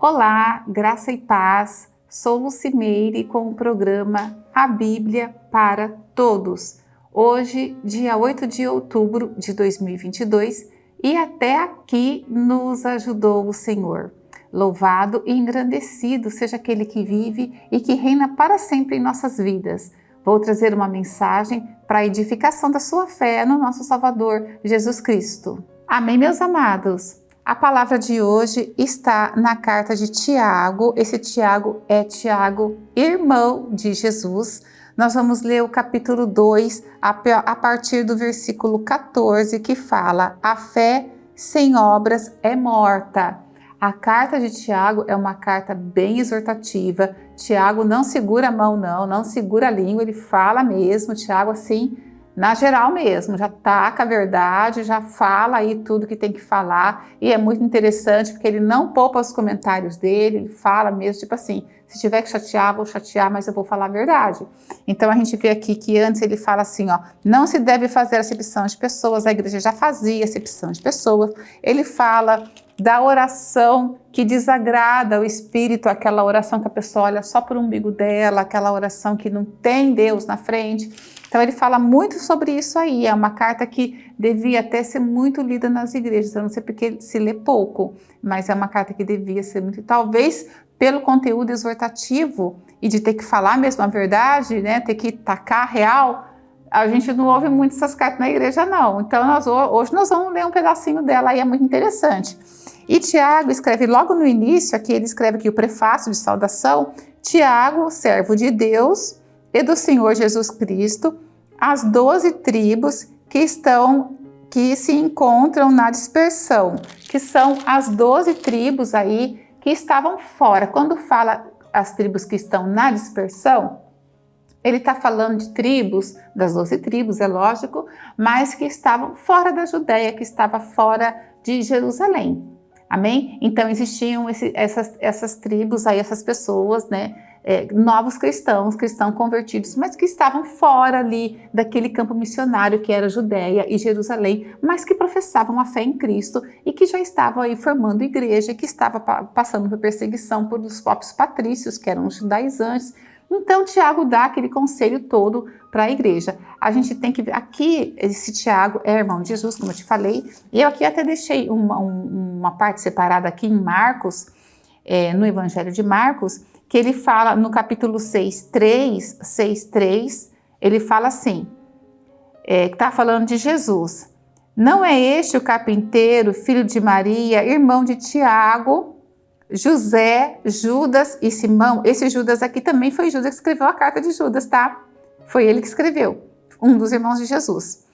Olá, graça e paz, sou Lucimeire com o programa A Bíblia para Todos. Hoje, dia 8 de outubro de 2022, e até aqui nos ajudou o Senhor. Louvado e engrandecido seja aquele que vive e que reina para sempre em nossas vidas. Vou trazer uma mensagem para a edificação da sua fé no nosso Salvador, Jesus Cristo. Amém, meus amados? A palavra de hoje está na carta de Tiago. Esse Tiago é Tiago, irmão de Jesus. Nós vamos ler o capítulo 2, a partir do versículo 14, que fala: a fé sem obras é morta. A carta de Tiago é uma carta bem exortativa. Tiago não segura a mão, não segura a língua, ele fala mesmo. Tiago, assim, na geral mesmo, já taca a verdade, já fala aí tudo que tem que falar, e é muito interessante porque ele não poupa os comentários dele, ele fala mesmo, tipo assim, se tiver que chatear, vou chatear, mas eu vou falar a verdade. Então a gente vê aqui que antes ele fala assim, ó, não se deve fazer acepção de pessoas, a igreja já fazia acepção de pessoas. Ele fala da oração que desagrada o Espírito, aquela oração que a pessoa olha só por umbigo dela, aquela oração que não tem Deus na frente. Então ele fala muito sobre isso aí, é uma carta que devia até ser muito lida nas igrejas, eu não sei porque se lê pouco, mas é uma carta que devia ser muito, talvez pelo conteúdo exortativo e de ter que falar mesmo a verdade, né, ter que tacar real, a gente não ouve muito essas cartas na igreja não, então hoje nós vamos ler um pedacinho dela aí, é muito interessante. E Tiago escreve logo no início, aqui ele escreve aqui o prefácio de saudação, Tiago, servo de Deus e do Senhor Jesus Cristo, as 12 tribos que se encontram na dispersão, que são as 12 tribos aí que estavam fora. Quando fala as tribos que estão na dispersão, ele está falando de tribos, das 12 tribos, é lógico, mas que estavam fora da Judéia, que estava fora de Jerusalém. Amém? Então existiam essas tribos aí, essas pessoas, né? Novos cristãos convertidos, mas que estavam fora ali daquele campo missionário que era Judéia e Jerusalém, mas que professavam a fé em Cristo e que já estavam aí formando igreja, que estava passando por perseguição por os próprios patrícios, que eram os judaizantes. Então Tiago dá aquele conselho todo para a igreja. A gente tem que ver, aqui esse Tiago é irmão de Jesus, como eu te falei, e eu aqui até deixei uma parte separada aqui em Marcos, no Evangelho de Marcos, que ele fala no capítulo 6:3, ele fala assim, está falando de Jesus. Não é este o carpinteiro, filho de Maria, irmão de Tiago, José, Judas e Simão? Esse Judas aqui também foi Judas que escreveu a carta de Judas, tá? Foi ele que escreveu, um dos irmãos de Jesus.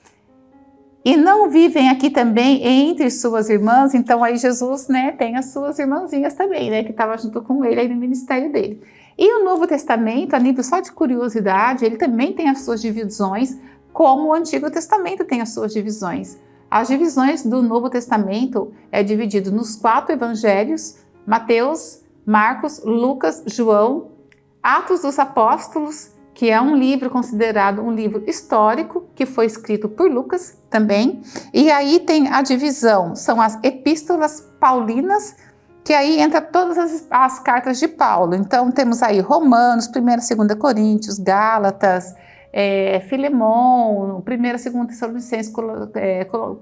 E não vivem aqui também entre suas irmãs? Então aí Jesus, né, tem as suas irmãzinhas também, né, que estavam junto com ele aí no ministério dele. E o Novo Testamento, a nível só de curiosidade, ele também tem as suas divisões, como o Antigo Testamento tem as suas divisões. As divisões do Novo Testamento é dividido nos 4 evangelhos: Mateus, Marcos, Lucas, João, Atos dos Apóstolos, que é um livro considerado um livro histórico, que foi escrito por Lucas também. E aí tem a divisão, são as epístolas paulinas, que aí entra todas as cartas de Paulo. Então temos aí Romanos, 1ª e 2ª Coríntios, Gálatas, Filemão, 1ª e 2ª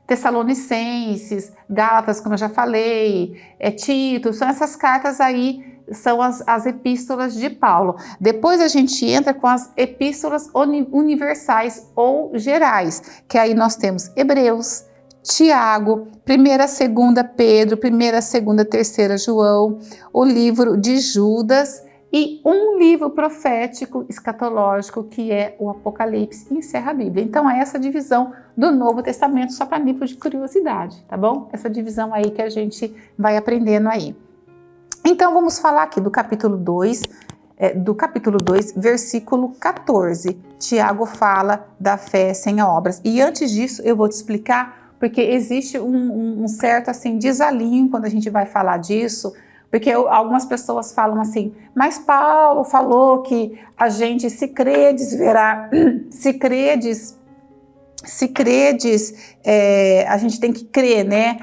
Tessalonicenses, Gálatas, como eu já falei, Tito, são essas cartas aí, são as epístolas de Paulo. Depois a gente entra com as epístolas universais ou gerais, que aí nós temos Hebreus, Tiago, 1ª, 2ª Pedro, 1ª, 2ª, 3ª João, o livro de Judas e um livro profético escatológico que é o Apocalipse, e encerra a Bíblia. Então é essa divisão do Novo Testamento, só para nível de curiosidade, tá bom? Essa divisão aí que a gente vai aprendendo aí. Então vamos falar aqui do capítulo 2, versículo 14. Tiago fala da fé sem obras. E antes disso eu vou te explicar, porque existe um certo assim desalinho quando a gente vai falar disso, porque algumas pessoas falam assim, mas Paulo falou que a gente se credes verá, a gente tem que crer, né?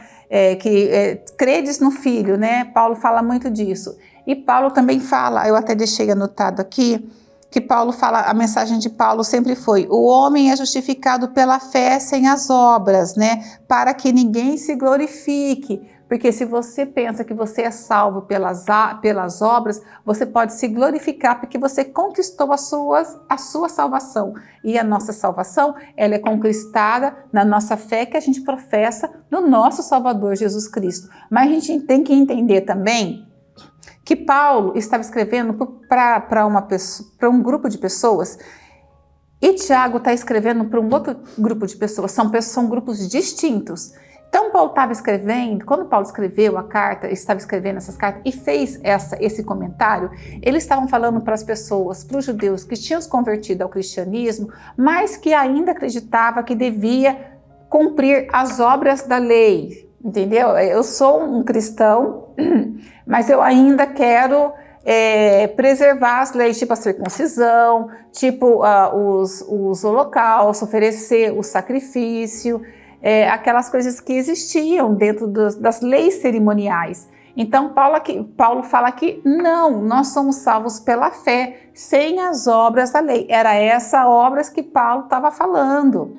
credes no Filho, né? Paulo fala muito disso. E Paulo também fala, eu até deixei anotado aqui, que Paulo fala, a mensagem de Paulo sempre foi: o homem é justificado pela fé sem as obras, né? Para que ninguém se glorifique. Porque se você pensa que você é salvo pelas obras, você pode se glorificar porque você conquistou a sua salvação. E a nossa salvação, ela é conquistada na nossa fé que a gente professa no nosso Salvador Jesus Cristo. Mas a gente tem que entender também que Paulo estava escrevendo para um grupo de pessoas e Tiago está escrevendo para um outro grupo de pessoas. São grupos distintos. Então, Paulo estava escrevendo, quando Paulo escreveu a carta, estava escrevendo essas cartas e fez esse comentário, eles estavam falando para as pessoas, para os judeus que tinham se convertido ao cristianismo, mas que ainda acreditava que devia cumprir as obras da lei, entendeu? Eu sou um cristão, mas eu ainda quero preservar as leis, tipo a circuncisão, tipo os holocaustos, oferecer o sacrifício, aquelas coisas que existiam dentro das leis cerimoniais. Então Paulo fala que não, nós somos salvos pela fé, sem as obras da lei. Era essas obras que Paulo estava falando.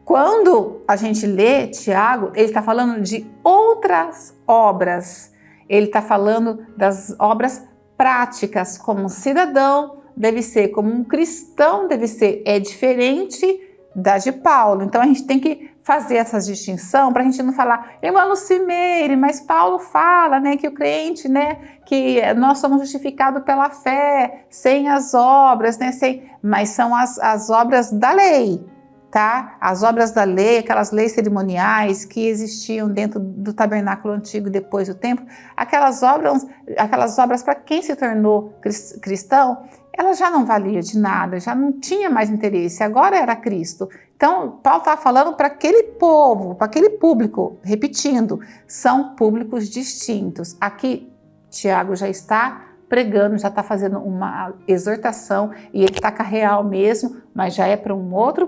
Quando a gente lê Tiago, ele está falando de outras obras. Ele está falando das obras práticas, como um cidadão deve ser, como um cristão deve ser. É diferente da de Paulo. Então a gente tem que fazer essa distinção para a gente não falar, irmã Lucimeire, mas Paulo fala, né, que o crente, né, que nós somos justificados pela fé, sem as obras, né, mas são as obras da lei, tá? As obras da lei, aquelas leis cerimoniais que existiam dentro do tabernáculo antigo depois do templo, aquelas obras para quem se tornou cristão, ela já não valia de nada, já não tinha mais interesse, agora era Cristo. Então, Paulo está falando para aquele povo, para aquele público, repetindo, são públicos distintos. Aqui, Tiago já está pregando, já está fazendo uma exortação, e ele está com a real mesmo, mas já é para um outro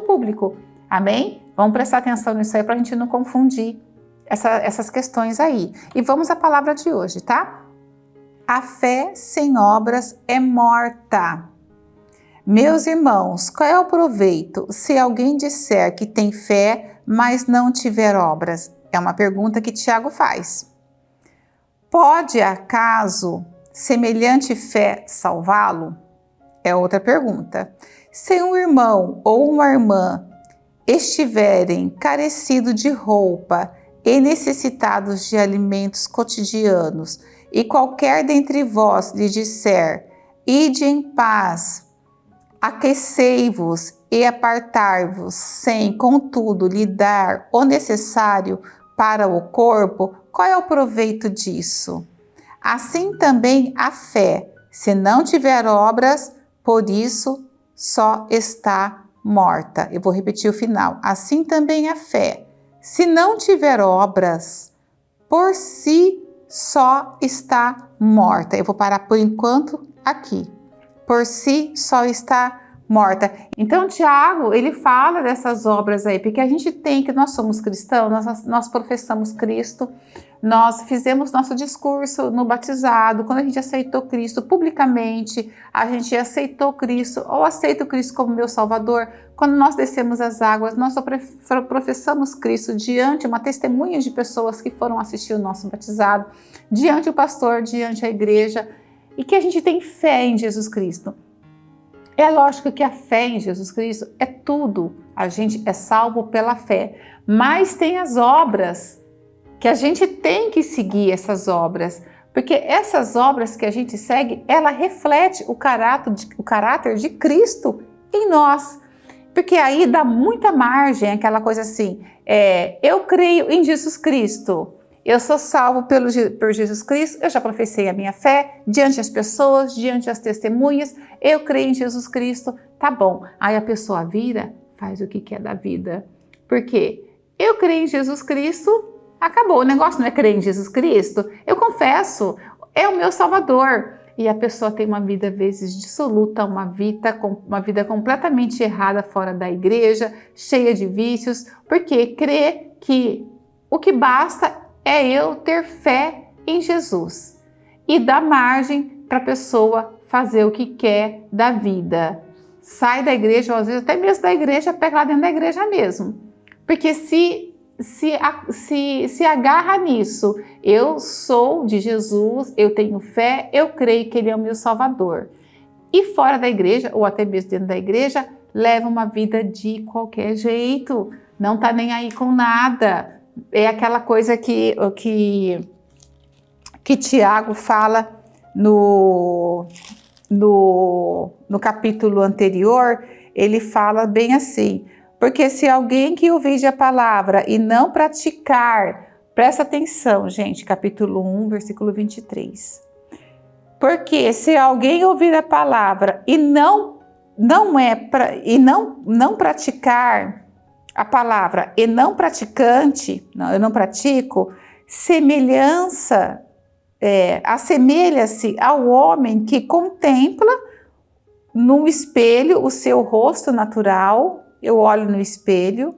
público. Amém? Vamos prestar atenção nisso aí para a gente não confundir essas questões aí. E vamos à palavra de hoje, tá? A fé sem obras é morta. Meus irmãos, qual é o proveito se alguém disser que tem fé, mas não tiver obras? É uma pergunta que Tiago faz. Pode, acaso, semelhante fé salvá-lo? É outra pergunta. Se um irmão ou uma irmã estiverem carecidos de roupa e necessitados de alimentos cotidianos, e qualquer dentre vós lhe disser, ide em paz, aquecei-vos e apartai-vos, sem, contudo, lhe dar o necessário para o corpo, qual é o proveito disso? Assim também a fé, se não tiver obras, por isso só está morta. Eu vou repetir o final. Assim também a fé, se não tiver obras, por si só está morta. Eu vou parar por enquanto aqui. Por si só está morta. Então, Tiago, ele fala dessas obras aí, porque a gente tem que, nós somos cristãos, nós professamos Cristo, nós fizemos nosso discurso no batizado, quando a gente aceitou Cristo publicamente, a gente aceitou Cristo, ou aceita o Cristo como meu Salvador. Quando nós descemos as águas, nós professamos Cristo diante uma testemunha de pessoas que foram assistir o nosso batizado, diante o pastor, diante a igreja, e que a gente tem fé em Jesus Cristo. É lógico que a fé em Jesus Cristo é tudo, a gente é salvo pela fé, mas tem as obras, que a gente tem que seguir essas obras, porque essas obras que a gente segue, ela reflete o caráter de Cristo em nós. Porque aí dá muita margem, aquela coisa assim, eu creio em Jesus Cristo, eu sou salvo por Jesus Cristo, eu já professei a minha fé diante das pessoas, diante das testemunhas, eu creio em Jesus Cristo, tá bom. Aí a pessoa vira, faz o que quer da vida. Por quê? Eu creio em Jesus Cristo, acabou. O negócio não é crer em Jesus Cristo, eu confesso, é o meu Salvador. E a pessoa tem uma vida, às vezes, dissoluta, uma vida completamente errada fora da igreja, cheia de vícios, porque crê que O que basta é eu ter fé em Jesus e dar margem para a pessoa fazer o que quer da vida. Sai da igreja, ou às vezes até mesmo da igreja, pega lá dentro da igreja mesmo. Porque se agarra nisso, eu sou de Jesus, eu tenho fé, eu creio que Ele é o meu Salvador. E fora da igreja, ou até mesmo dentro da igreja, leva uma vida de qualquer jeito, não tá nem aí com nada. É aquela coisa que Tiago fala no capítulo anterior, ele fala bem assim: porque se alguém que ouvir a palavra e não praticar, presta atenção, gente, capítulo 1, versículo 23. Porque se alguém ouvir a palavra e não praticar a palavra e não praticante, eu não pratico, assemelha-se ao homem que contempla no espelho o seu rosto natural. Eu olho no espelho,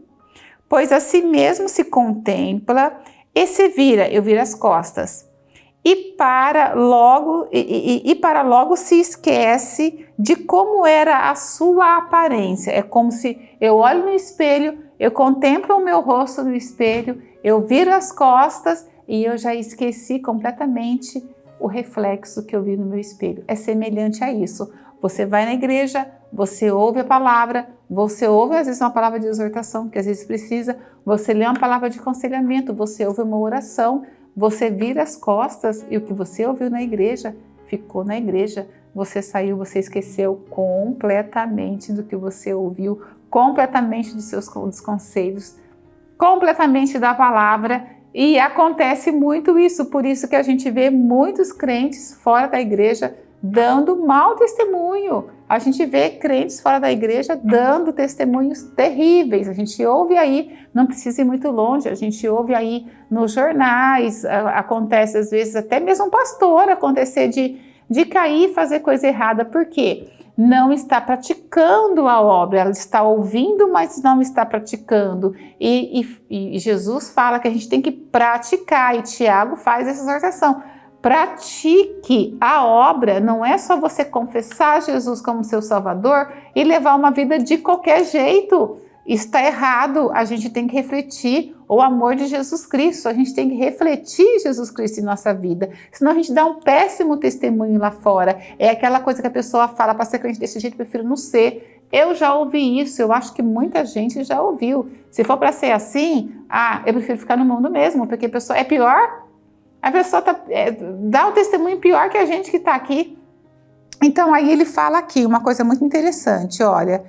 pois a si mesmo se contempla e se vira, eu viro as costas, e para logo se esquece de como era a sua aparência. É como se eu olho no espelho, eu contemplo o meu rosto no espelho, eu viro as costas e eu já esqueci completamente o reflexo que eu vi no meu espelho. É semelhante a isso. Você vai na igreja, você ouve a palavra, você ouve às vezes uma palavra de exortação, que às vezes precisa, você lê uma palavra de aconselhamento, você ouve uma oração, você vira as costas e o que você ouviu na igreja, ficou na igreja. Você saiu, você esqueceu completamente do que você ouviu, completamente dos conselhos, completamente da palavra. E acontece muito isso, por isso que a gente vê muitos crentes fora da igreja dando mau testemunho. A gente vê crentes fora da igreja dando testemunhos terríveis. A gente ouve aí, não precisa ir muito longe, a gente ouve aí nos jornais, acontece às vezes até mesmo um pastor acontecer de cair e fazer coisa errada. Por quê? Não está praticando a obra, ela está ouvindo, mas não está praticando. E Jesus fala que a gente tem que praticar, e Tiago faz essa exortação. Pratique a obra, não é só você confessar Jesus como seu Salvador e levar uma vida de qualquer jeito. Isso está errado, a gente tem que refletir o amor de Jesus Cristo, a gente tem que refletir Jesus Cristo em nossa vida, senão a gente dá um péssimo testemunho lá fora. É aquela coisa que a pessoa fala: para ser crente desse jeito, eu prefiro não ser. Eu já ouvi isso, eu acho que muita gente já ouviu. Se for para ser assim, eu prefiro ficar no mundo mesmo, porque a pessoa é pior. A pessoa dá um testemunho pior que a gente que está aqui. Então aí ele fala aqui uma coisa muito interessante, olha,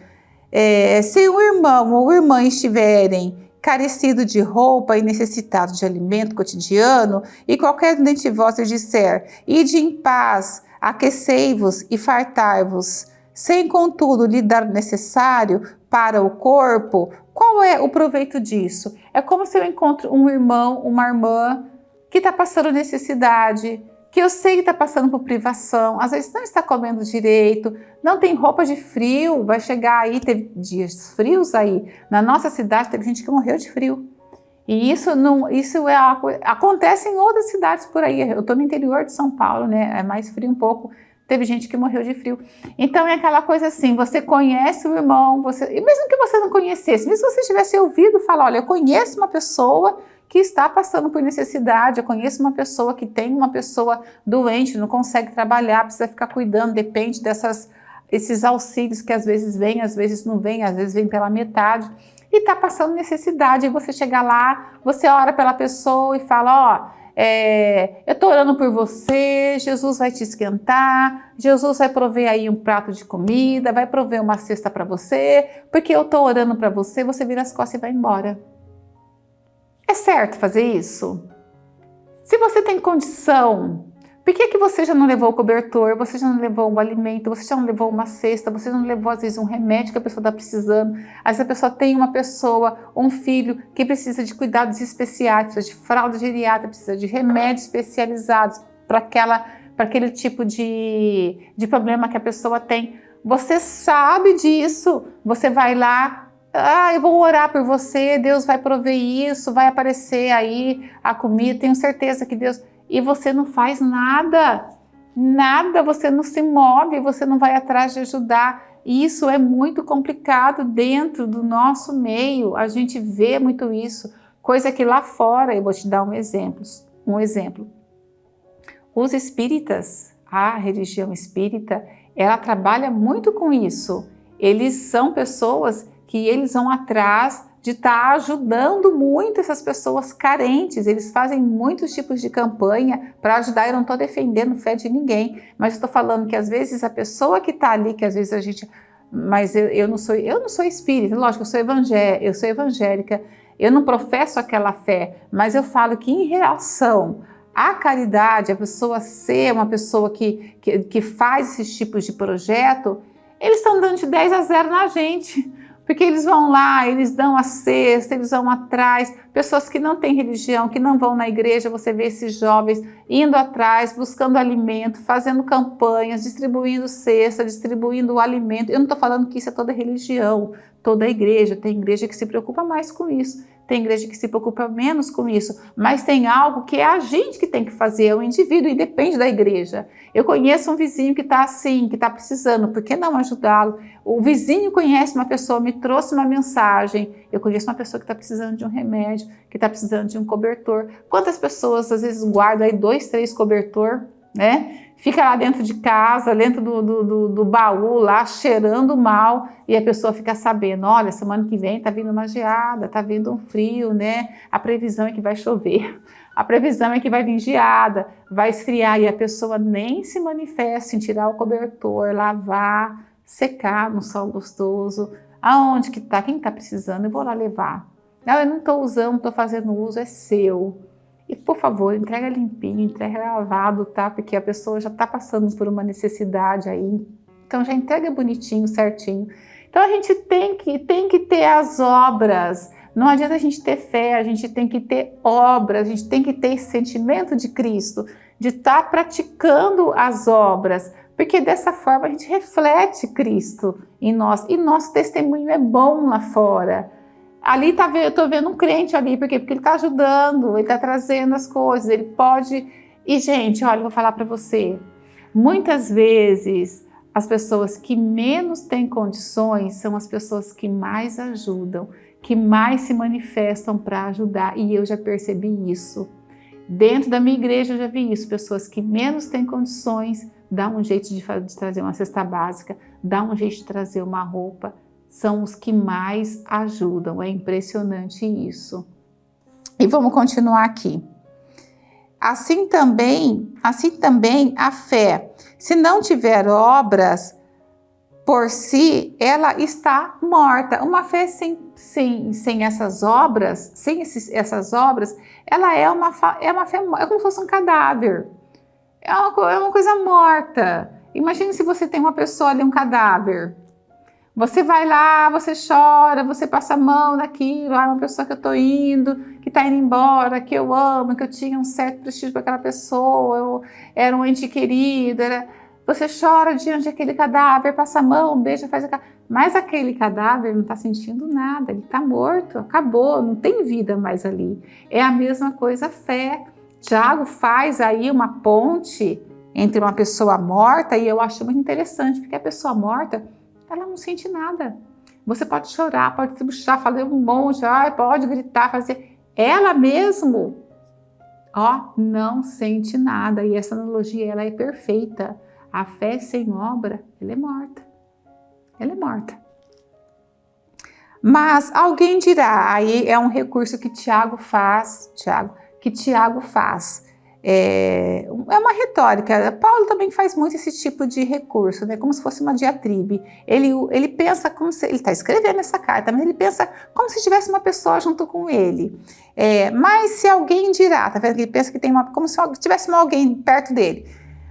se o irmão ou irmã estiverem carecido de roupa e necessitado de alimento cotidiano, e qualquer dentre vós disser: ide em paz, aquecei-vos e fartai-vos, sem contudo lhe dar o necessário para o corpo, qual é o proveito disso? É como se eu encontro um irmão, uma irmã que está passando necessidade, que eu sei que está passando por privação, às vezes não está comendo direito, não tem roupa de frio, vai chegar aí, teve dias frios aí, na nossa cidade teve gente que morreu de frio. E acontece em outras cidades por aí. Eu estou no interior de São Paulo, né? É mais frio um pouco, teve gente que morreu de frio. Então é aquela coisa assim, você conhece o irmão, e mesmo que você não conhecesse, mesmo se você tivesse ouvido falar: olha, eu conheço uma pessoa que está passando por necessidade, eu conheço uma pessoa que tem uma pessoa doente, não consegue trabalhar, precisa ficar cuidando, depende esses auxílios que às vezes vêm, às vezes não vêm, às vezes vêm pela metade, e está passando necessidade, e você chega lá, você ora pela pessoa e fala: eu estou orando por você, Jesus vai te esquentar, Jesus vai prover aí um prato de comida, vai prover uma cesta para você, porque eu estou orando para você. Você vira as costas e vai embora. É certo fazer isso? Se você tem condição, por que você já não levou o cobertor, você já não levou o alimento, você já não levou uma cesta, você não levou às vezes um remédio que a pessoa está precisando? Às vezes a pessoa tem um filho que precisa de cuidados especiais, precisa de fralda geriátrica, precisa de remédios especializados para aquele tipo de problema que a pessoa tem. Você sabe disso, você vai lá, eu vou orar por você, Deus vai prover isso, vai aparecer aí a comida, tenho certeza que Deus... E você não faz nada, nada, você não se move, você não vai atrás de ajudar. Isso é muito complicado dentro do nosso meio, a gente vê muito isso, coisa que lá fora, eu vou te dar um exemplo. Os espíritas, a religião espírita, ela trabalha muito com isso. Eles são pessoas que eles vão atrás de estar ajudando muito essas pessoas carentes. Eles fazem muitos tipos de campanha para ajudar. Eu não estou defendendo fé de ninguém, mas estou falando que às vezes a pessoa que está ali, que às vezes a gente... Mas eu não sou espírita, lógico, eu sou evangélica, eu não professo aquela fé, mas eu falo que em relação à caridade, a pessoa ser uma pessoa que faz esses tipos de projeto, eles estão dando de 10-0 na gente. Porque eles vão lá, eles dão a cesta, eles vão atrás, pessoas que não têm religião, que não vão na igreja, você vê esses jovens indo atrás, buscando alimento, fazendo campanhas, distribuindo cesta, distribuindo o alimento. Eu não estou falando que isso é toda religião, toda igreja, tem igreja que se preocupa mais com isso, tem igreja que se preocupa menos com isso, mas tem algo que é a gente que tem que fazer, é o indivíduo, e depende da igreja. Eu conheço um vizinho que está assim, que está precisando, por que não ajudá-lo? O vizinho conhece uma pessoa, me trouxe uma mensagem, eu conheço uma pessoa que está precisando de um remédio, que está precisando de um cobertor. Quantas pessoas às vezes guardam aí 2, 3 cobertor, né? Fica lá dentro de casa, dentro do baú, lá cheirando mal, e a pessoa fica sabendo, olha, semana que vem tá vindo uma geada, tá vindo um frio, né? A previsão é que vai chover, a previsão é que vai vir geada, vai esfriar, e a pessoa nem se manifesta em tirar o cobertor, lavar, secar no sol gostoso. Aonde que tá? Quem tá precisando? Eu vou lá levar. Não, eu não tô usando, não tô fazendo uso, é seu. E, por favor, entrega limpinho, entrega lavado, tá? Porque a pessoa já tá passando por uma necessidade aí. Então, já entrega bonitinho, certinho. Então, a gente tem que ter as obras. Não adianta a gente ter fé, a gente tem que ter obras, a gente tem que ter esse sentimento de Cristo, de estar praticando as obras, porque dessa forma a gente reflete Cristo em nós. E nosso testemunho é bom lá fora. Ali eu tô vendo um crente ali, por quê? Porque ele tá ajudando, ele tá trazendo as coisas, ele pode... E, gente, olha, eu vou falar para você, muitas vezes as pessoas que menos têm condições são as pessoas que mais ajudam, que mais se manifestam para ajudar, e eu já percebi isso. Dentro da minha igreja eu já vi isso, pessoas que menos têm condições, dá um jeito de trazer uma cesta básica, dá um jeito de trazer uma roupa, são os que mais ajudam, é impressionante isso. E vamos continuar aqui. Assim também a fé, se não tiver obras por si, ela está morta. Uma fé sem essas obras, essas obras, ela é uma fé, é como se fosse um cadáver. É uma coisa morta. Imagine se você tem uma pessoa ali, um cadáver. Você vai lá, você chora, você passa a mão naquilo, uma pessoa que eu tô indo, que tá indo embora, que eu amo, que eu tinha um certo prestígio para aquela pessoa, eu era um ente querido, você chora diante daquele cadáver, passa a mão, beija, faz aquela... Mas aquele cadáver não tá sentindo nada, ele tá morto, acabou, não tem vida mais ali. É a mesma coisa a fé. Tiago faz aí uma ponte entre uma pessoa morta, e eu acho muito interessante, porque a pessoa morta, ela não sente nada. Você pode chorar, pode se puxar, fazer um monte, pode gritar, fazer... Ela mesmo, não sente nada. E essa analogia, ela é perfeita. A fé sem obra, ela é morta. Ela é morta. Mas alguém dirá, aí é um recurso que Tiago faz, é uma retórica. Paulo também faz muito esse tipo de recurso, né? Como se fosse uma diatribe. Ele pensa como se... Ele está escrevendo essa carta, mas ele pensa como se tivesse uma pessoa junto com ele. Mas se alguém dirá, tá vendo? Ele pensa que tem como se tivesse alguém perto dele.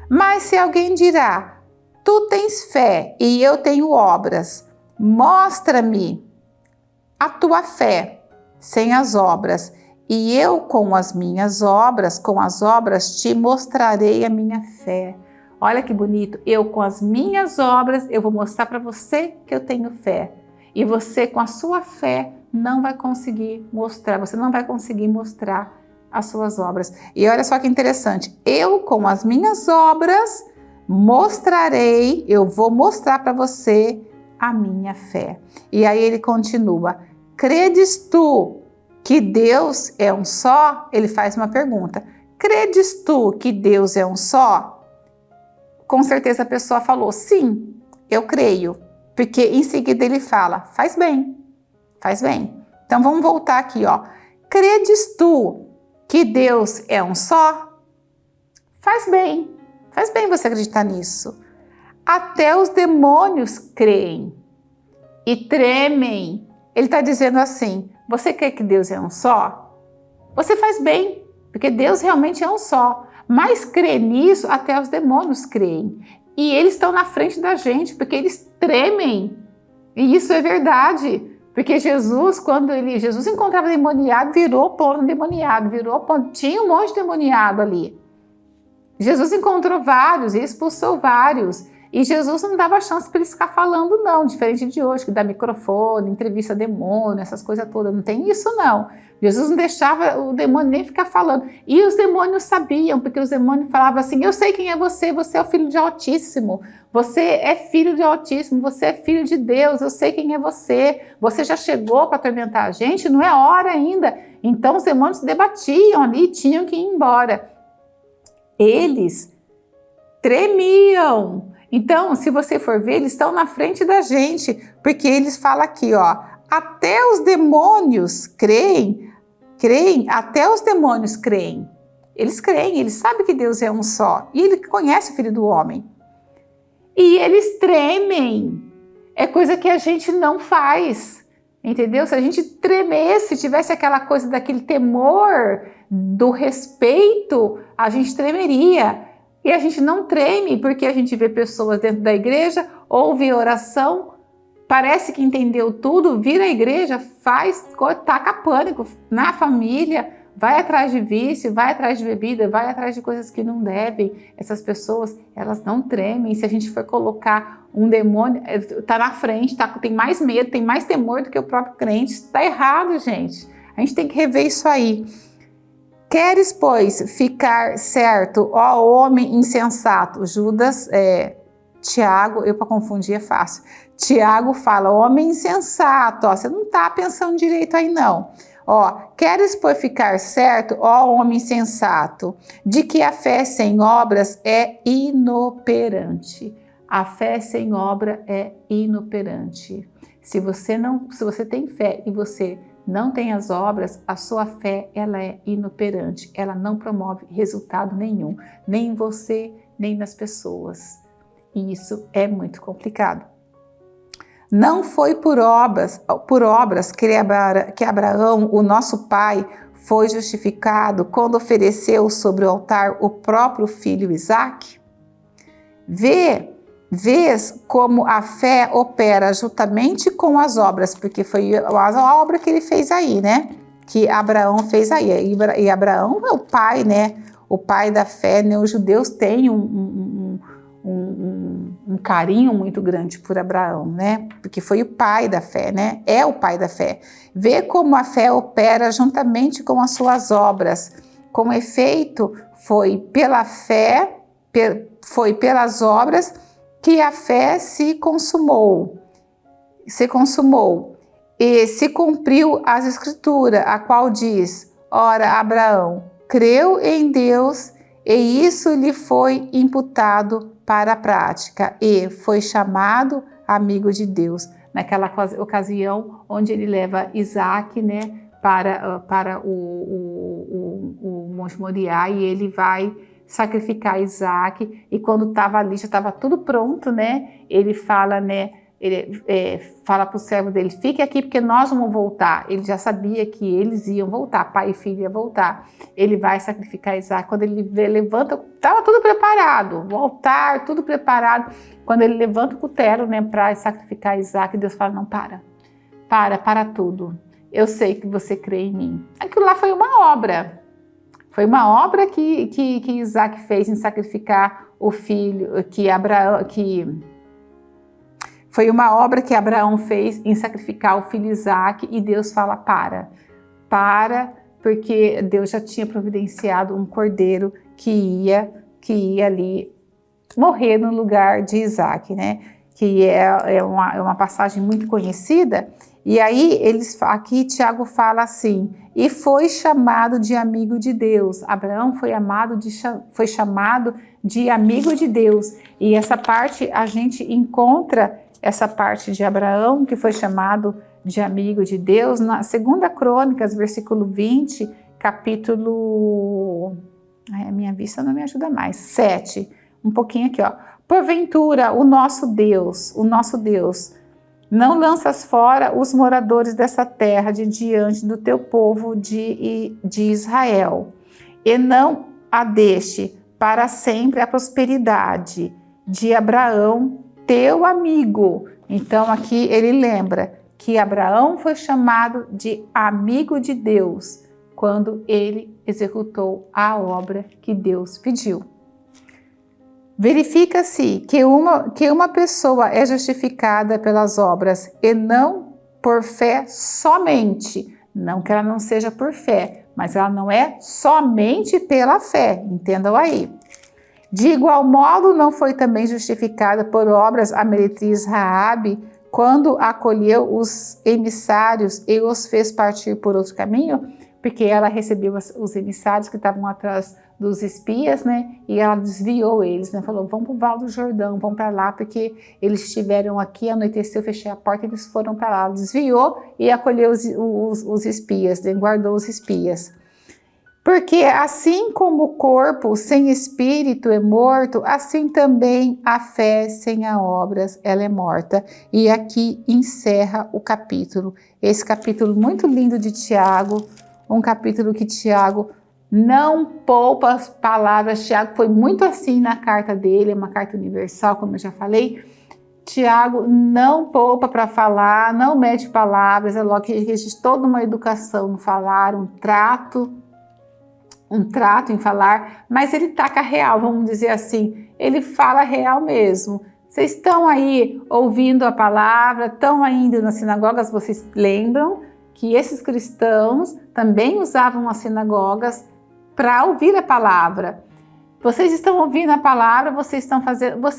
Mas se alguém dirá, tu tens fé e eu tenho obras, mostra-me a tua fé sem as obras, e eu com as minhas obras, com as obras te mostrarei a minha fé. Olha que bonito, eu com as minhas obras, eu vou mostrar para você que eu tenho fé. E você, com a sua fé, não vai conseguir mostrar, você não vai conseguir mostrar as suas obras. E olha só que interessante, eu com as minhas obras mostrarei, eu vou mostrar para você a minha fé. E aí ele continua, credes tu que Deus é um só? Ele faz uma pergunta, credes tu que Deus é um só? Com certeza a pessoa falou, sim, eu creio. Porque em seguida ele fala, faz bem, faz bem. Então vamos voltar aqui, ó. Credes tu que Deus é um só? Faz bem você acreditar nisso. Até os demônios creem e tremem. Ele está dizendo assim, você crê que Deus é um só? Você faz bem, porque Deus realmente é um só. Mas crer nisso, até os demônios creem. E eles estão na frente da gente, porque eles tremem. E isso é verdade. Porque Jesus, quando Jesus encontrava endemoniado, virou pão endemoniado, tinha um monte de endemoniado ali. Jesus encontrou vários e expulsou vários. E Jesus não dava chance para eles ficar falando, não, diferente de hoje, que dá microfone, entrevista demônio, essas coisas todas. Não tem isso, não. Jesus não deixava o demônio nem ficar falando. E os demônios sabiam, porque os demônios falavam assim, eu sei quem é você é o filho de Altíssimo, você é filho de Altíssimo, você é filho de Deus, eu sei quem é você já chegou para atormentar a gente, não é hora ainda. Então os demônios se debatiam ali, tinham que ir embora. Eles tremiam. Então, se você for ver, eles estão na frente da gente, porque eles falam aqui, ó, até os demônios creem, até os demônios creem. Eles creem, eles sabem que Deus é um só, e ele conhece o Filho do Homem. E eles tremem, é coisa que a gente não faz, entendeu? Se a gente tremesse, tivesse aquela coisa daquele temor, do respeito, a gente tremeria. E a gente não treme porque a gente vê pessoas dentro da igreja, ouve oração, parece que entendeu tudo, vira a igreja, taca pânico na família, vai atrás de vício, vai atrás de bebida, vai atrás de coisas que não devem. Essas pessoas, elas não tremem. Se a gente for colocar um demônio, tá na frente, tem mais medo, tem mais temor do que o próprio crente. Está errado, gente. A gente tem que rever isso aí. Queres, pois, ficar certo, ó homem insensato? Judas, Tiago, eu para confundir é fácil. Tiago fala, homem insensato, ó, você não está pensando direito aí não. Ó, queres, pois, ficar certo, ó homem insensato, de que a fé sem obras é inoperante. A fé sem obra é inoperante. Se você tem fé e você não tem as obras, a sua fé ela é inoperante, ela não promove resultado nenhum, nem em você, nem nas pessoas. E isso é muito complicado. Não foi por obras que Abraão, o nosso pai, foi justificado quando ofereceu sobre o altar o próprio filho Isaque? Vês como a fé opera juntamente com as obras, porque foi a obra que ele fez aí, né? Que Abraão fez aí. E Abraão é o pai, né? O pai da fé, né? Os judeus têm um carinho muito grande por Abraão, né? Porque foi o pai da fé, né? É o pai da fé. Vê como a fé opera juntamente com as suas obras. Com efeito, foi pela fé, foi pelas obras que a fé se consumou e se cumpriu as escrituras, a qual diz, ora, Abraão creu em Deus e isso lhe foi imputado para a prática e foi chamado amigo de Deus. Naquela ocasião onde ele leva Isaque, né, para o Monte Moriá e ele vai sacrificar Isaque, e quando estava ali, já estava tudo pronto, né? Ele fala, né? Ele fala para o servo dele, fique aqui porque nós vamos voltar. Ele já sabia que eles iam voltar, pai e filho iam voltar. Ele vai sacrificar Isaque. Quando ele levanta, estava tudo preparado, o altar, tudo preparado. Quando ele levanta o cutelo, né, para sacrificar Isaque, Deus fala, não, para tudo. Eu sei que você crê em mim. Aquilo lá foi uma obra. Foi uma obra que Isaque fez em sacrificar o filho, Foi uma obra que Abraão fez em sacrificar o filho Isaque e Deus fala para, porque Deus já tinha providenciado um cordeiro que ia ali morrer no lugar de Isaque, né? Que é uma passagem muito conhecida. E aí, aqui Tiago fala assim, e foi chamado de amigo de Deus. Abraão foi chamado de amigo de Deus. E essa parte, a gente encontra essa parte de Abraão, que foi chamado de amigo de Deus, na 2 Crônicas, versículo 20, capítulo... Ai, a minha vista não me ajuda mais. 7, um pouquinho aqui, ó. Porventura, o nosso Deus, não lanças fora os moradores dessa terra de diante do teu povo de Israel, e não a deixe para sempre a prosperidade de Abraão, teu amigo. Então aqui ele lembra que Abraão foi chamado de amigo de Deus quando ele executou a obra que Deus pediu. Verifica-se que uma pessoa é justificada pelas obras e não por fé somente. Não que ela não seja por fé, mas ela não é somente pela fé, entendam aí. De igual modo, não foi também justificada por obras a meretriz Raabe, quando acolheu os emissários e os fez partir por outro caminho, porque ela recebeu os emissários que estavam atrás dos espias, né? E ela desviou eles, né? Falou, vamos para o Val do Jordão, vamos para lá, porque eles estiveram aqui, anoiteceu, fechei a porta, eles foram para lá. Ela desviou e acolheu os espias, né? Guardou os espias. Porque assim como o corpo sem espírito é morto, assim também a fé sem as obras, ela é morta. E aqui encerra o capítulo. Esse capítulo muito lindo de Tiago, um capítulo que Tiago não poupa as palavras. Tiago foi muito assim na carta dele, é uma carta universal, como eu já falei. Tiago não poupa para falar, não mete palavras, é logo que existe toda uma educação no falar, um trato em falar, mas ele taca real, vamos dizer assim, ele fala real mesmo. Vocês estão aí ouvindo a palavra, estão ainda nas sinagogas, vocês lembram que esses cristãos também usavam as sinagogas para ouvir a palavra. Vocês estão ouvindo a palavra, vocês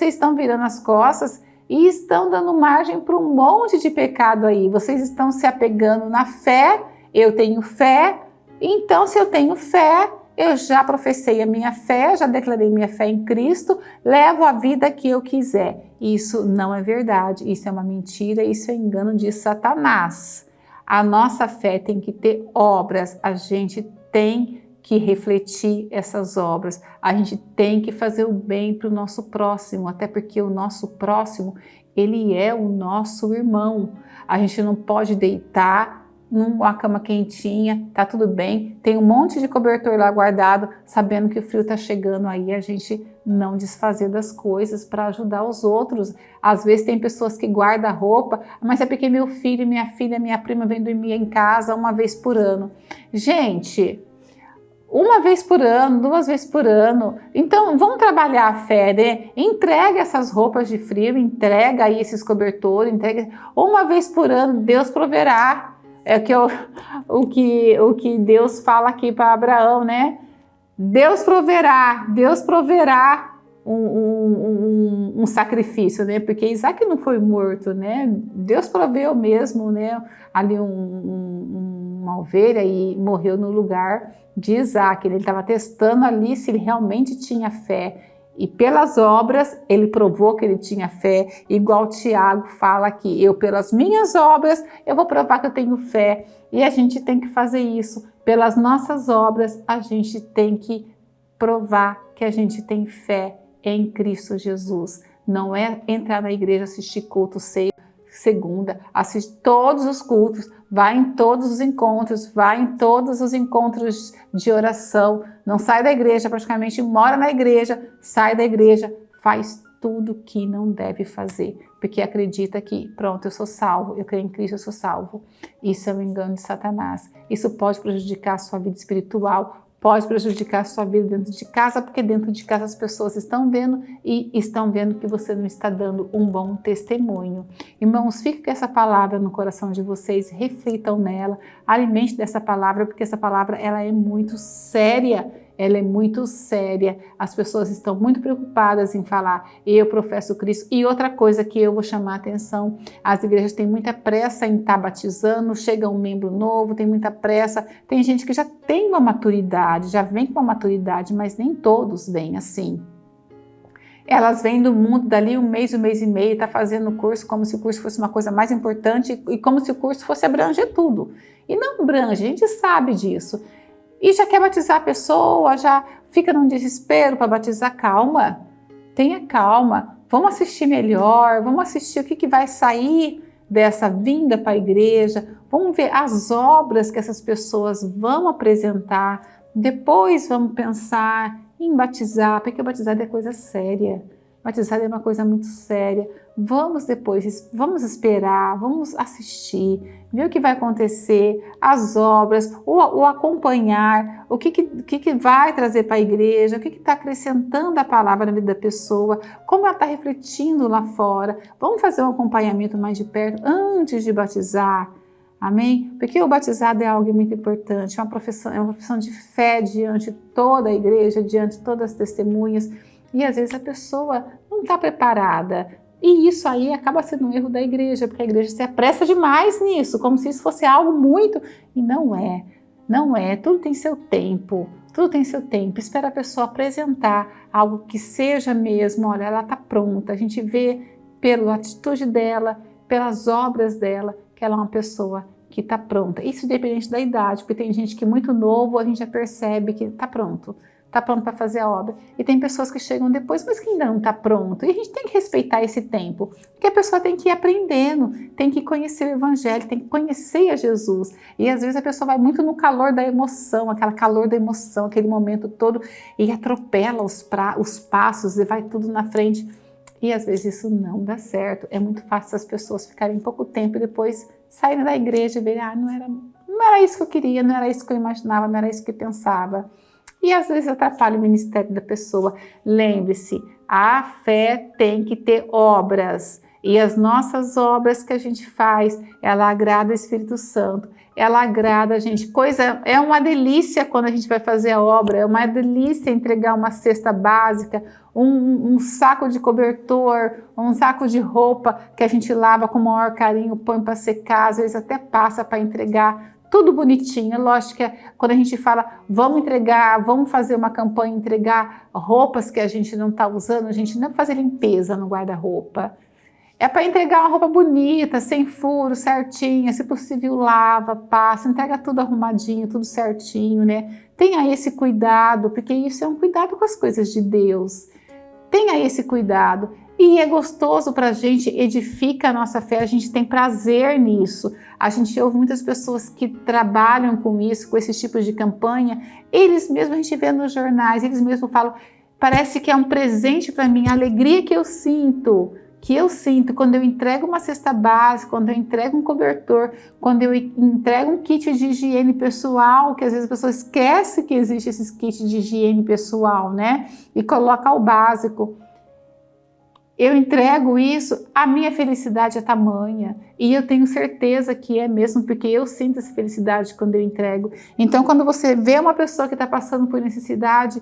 estão virando as costas e estão dando margem para um monte de pecado aí. Vocês estão se apegando na fé, eu tenho fé, então se eu tenho fé, eu já professei a minha fé, já declarei minha fé em Cristo, levo a vida que eu quiser. Isso não é verdade, isso é uma mentira, isso é engano de Satanás. A nossa fé tem que ter obras, a gente tem que refletir essas obras, a gente tem que fazer o bem para o nosso próximo, até porque o nosso próximo, ele é o nosso irmão. A gente não pode deitar numa cama quentinha, tá tudo bem, tem um monte de cobertor lá guardado, sabendo que o frio tá chegando aí, a gente não desfazer das coisas para ajudar os outros. Às vezes tem pessoas que guardam a roupa, mas é porque meu filho, minha filha, minha prima vem dormir em casa uma vez por ano. Gente, uma vez por ano, 2 vezes por ano, então vamos trabalhar a fé, né? Entrega essas roupas de frio, entrega aí esses cobertores, entrega uma vez por ano, Deus proverá. É o que Deus fala aqui para Abraão, né? Deus proverá um sacrifício, né? Porque Isaac não foi morto, né? Deus proveu mesmo, né? Ali uma ovelha e morreu no lugar de Isaac. Ele estava testando ali se ele realmente tinha fé. E pelas obras, ele provou que ele tinha fé, igual Tiago fala aqui, eu pelas minhas obras, eu vou provar que eu tenho fé. E a gente tem que fazer isso. Pelas nossas obras, a gente tem que provar que a gente tem fé em Cristo Jesus. Não é entrar na igreja, assistir culto segunda, assiste todos os cultos, vai em todos os encontros, de oração, não sai da igreja, praticamente mora na igreja, sai da igreja, faz tudo que não deve fazer, porque acredita que, pronto, eu sou salvo, eu creio em Cristo, eu sou salvo. Isso é um engano de Satanás. Isso pode prejudicar a sua vida espiritual, pode prejudicar a sua vida dentro de casa, porque dentro de casa as pessoas estão vendo e estão vendo que você não está dando um bom testemunho. Irmãos, fique com essa palavra no coração de vocês, reflitam nela, alimente dessa palavra, porque essa palavra ela é muito séria. Ela é muito séria, as pessoas estão muito preocupadas em falar, eu professo Cristo. E outra coisa que eu vou chamar a atenção, as igrejas têm muita pressa em estar batizando, chega um membro novo, tem muita pressa, tem gente que já tem uma maturidade, já vem com uma maturidade, mas nem todos vêm assim. Elas vêm do mundo dali um mês e meio, tá fazendo o curso como se o curso fosse uma coisa mais importante e como se o curso fosse abranger tudo. E não abrange, a gente sabe disso. E já quer batizar a pessoa, já fica num desespero para batizar. Calma, tenha calma, vamos assistir melhor, vamos assistir o que vai sair dessa vinda para a igreja, vamos ver as obras que essas pessoas vão apresentar, depois vamos pensar em batizar, porque batizar é coisa séria. Batizar é uma coisa muito séria. Vamos depois, vamos esperar, vamos assistir, ver o que vai acontecer, as obras, o acompanhar, o que vai trazer para a igreja, o que está acrescentando a palavra na vida da pessoa, como ela está refletindo lá fora. Vamos fazer um acompanhamento mais de perto antes de batizar. Amém? Porque o batizado é algo muito importante, é uma profissão de fé diante de toda a igreja, diante de todas as testemunhas. E às vezes a pessoa não está preparada. E isso aí acaba sendo um erro da igreja, porque a igreja se apressa demais nisso, como se isso fosse algo muito... E não é, não é. Tudo tem seu tempo, tudo tem seu tempo. Espera a pessoa apresentar algo que seja mesmo, olha, ela está pronta. A gente vê pela atitude dela, pelas obras dela, que ela é uma pessoa que está pronta. Isso independente da idade, porque tem gente que é muito novo, a gente já percebe que está pronto. Está pronto para fazer a obra. E tem pessoas que chegam depois, mas que ainda não está pronto. E a gente tem que respeitar esse tempo, porque a pessoa tem que ir aprendendo, tem que conhecer o Evangelho, tem que conhecer a Jesus. E às vezes a pessoa vai muito no calor da emoção, aquele calor da emoção, aquele momento todo, e atropela os passos e vai tudo na frente. E às vezes isso não dá certo. É muito fácil as pessoas ficarem pouco tempo e depois saírem da igreja e verem, não era isso que eu queria, não era isso que eu imaginava, não era isso que eu pensava. E às vezes atrapalha o ministério da pessoa. Lembre-se, a fé tem que ter obras. E as nossas obras que a gente faz, ela agrada o Espírito Santo. Ela agrada a gente. É uma delícia quando a gente vai fazer a obra. É uma delícia entregar uma cesta básica, um saco de cobertor, um saco de roupa que a gente lava com o maior carinho, põe para secar, às vezes até passa para entregar. Tudo bonitinho, é lógico que quando a gente fala, vamos entregar, vamos fazer uma campanha, entregar roupas que a gente não está usando, a gente não é para fazer limpeza no guarda-roupa. É para entregar uma roupa bonita, sem furo, certinha, se possível lava, passa, entrega tudo arrumadinho, tudo certinho, né? Tenha esse cuidado, porque isso é um cuidado com as coisas de Deus. Tenha esse cuidado. E é gostoso para a gente, edifica a nossa fé, a gente tem prazer nisso. A gente ouve muitas pessoas que trabalham com isso, com esses tipos de campanha, eles mesmos, a gente vê nos jornais, eles mesmos falam, parece que é um presente para mim, a alegria que eu sinto quando eu entrego uma cesta básica, quando eu entrego um cobertor, quando eu entrego um kit de higiene pessoal, que às vezes a pessoa esquece que existe esses kits de higiene pessoal, né? E coloca o básico. Eu entrego isso, a minha felicidade é tamanha. E eu tenho certeza que é mesmo, porque eu sinto essa felicidade quando eu entrego. Então, quando você vê uma pessoa que está passando por necessidade,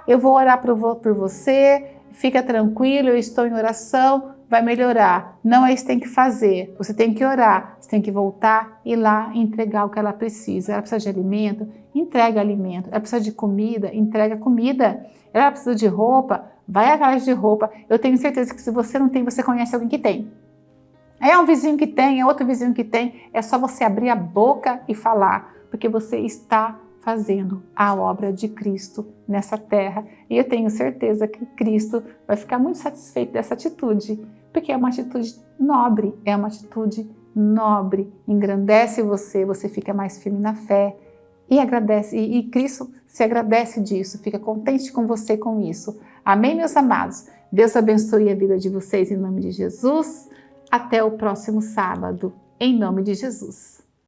eu vou orar por você, fica tranquilo, eu estou em oração, vai melhorar. Não é isso que tem que fazer. Você tem que orar, você tem que voltar e ir lá e entregar o que ela precisa. Ela precisa de alimento, entrega alimento. Ela precisa de comida, entrega comida. Ela precisa de roupa, vai atrás de roupa. Eu tenho certeza que se você não tem, você conhece alguém que tem. É um vizinho que tem, é outro vizinho que tem. É só você abrir a boca e falar, porque você está fazendo a obra de Cristo nessa terra. E eu tenho certeza que Cristo vai ficar muito satisfeito dessa atitude, porque é uma atitude nobre, engrandece você, você fica mais firme na fé e agradece, e Cristo se agradece disso, fica contente com você com isso. Amém, meus amados? Deus abençoe a vida de vocês em nome de Jesus. Até o próximo sábado, em nome de Jesus.